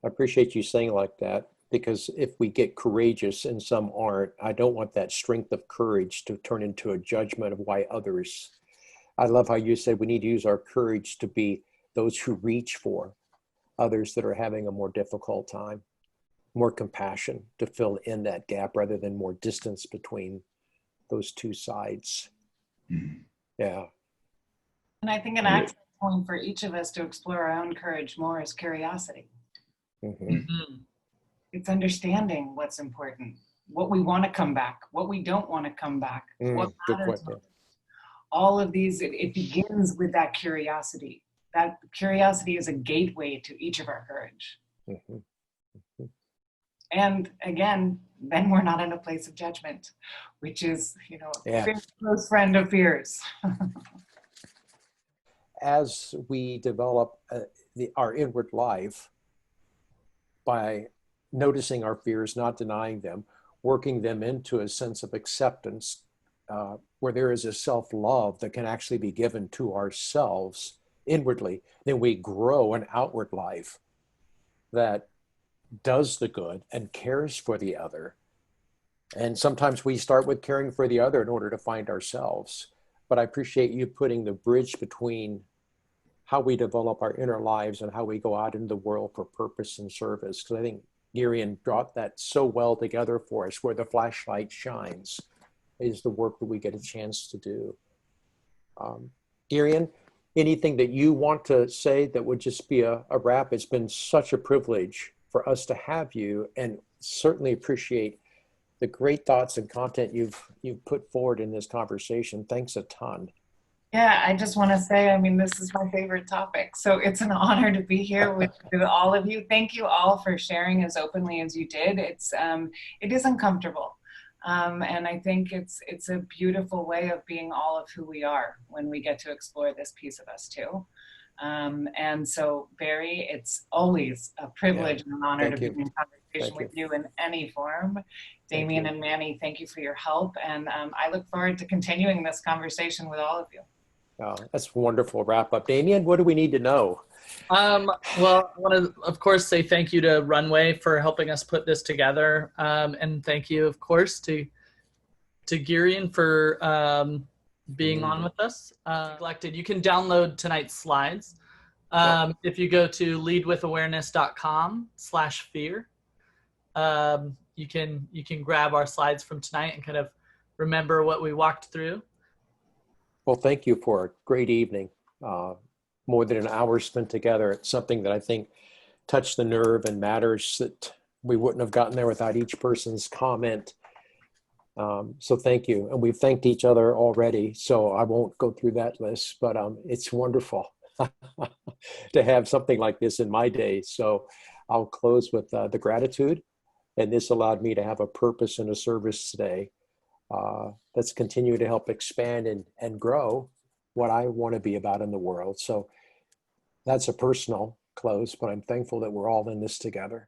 I appreciate you saying like that, because if we get courageous and some aren't, I don't want that strength of courage to turn into a judgment of why others. I love how you said we need to use our courage to be those who reach for others that are having a more difficult time, more compassion to fill in that gap rather than more distance between those two sides. Yeah. And I think an access point for each of us to explore our own courage more is curiosity. It's understanding what's important, what we want to come back, what we don't want to come back, what matters. All of these, it begins with that curiosity. That curiosity is a gateway to each of our courage. And again, then we're not in a place of judgment, which is, you know, a very close friend of fears. As we develop our inward life by noticing our fears, not denying them, working them into a sense of acceptance, where there is a self-love that can actually be given to ourselves inwardly, then we grow an outward life that does the good and cares for the other. And sometimes we start with caring for the other in order to find ourselves. But I appreciate you putting the bridge between how we develop our inner lives and how we go out into the world for purpose and service. Because I think Guryan brought that so well together for us. Where the flashlight shines is the work that we get a chance to do. Guryan, anything that you want to say that would just be a wrap? It's been such a privilege for us to have you, and certainly appreciate the great thoughts and content you've put forward in this conversation. Thanks a ton. Yeah, I just want to say, I mean, this is my favorite topic. So it's an honor to be here with all of you. Thank you all for sharing as openly as you did. It is uncomfortable. And I think it's a beautiful way of being all of who we are when we get to explore this piece of us too. And so, Barry, it's always a privilege and an honor to be in conversation with you in any form. Damien and Manny, thank you for your help. And I look forward to continuing this conversation with all of you. Oh, that's a wonderful wrap up. Damien, what do we need to know? Well, I want to, of course, say thank you to Runway for helping us put this together. And thank you, of course, to Guryan for being on with us. You can download tonight's slides. If you go to leadwithawareness.com/fear, you can grab our slides from tonight and kind of remember what we walked through. Well, thank you for a great evening. More than an hour spent together. It's something that I think touched the nerve and matters that we wouldn't have gotten there without each person's comment. So thank you. And we've thanked each other already, so I won't go through that list, but it's wonderful to have something like this in my day. So I'll close with the gratitude. And this allowed me to have a purpose and a service today. Let's continue to help expand and grow what I want to be about in the world. So that's a personal close, but I'm thankful that we're all in this together.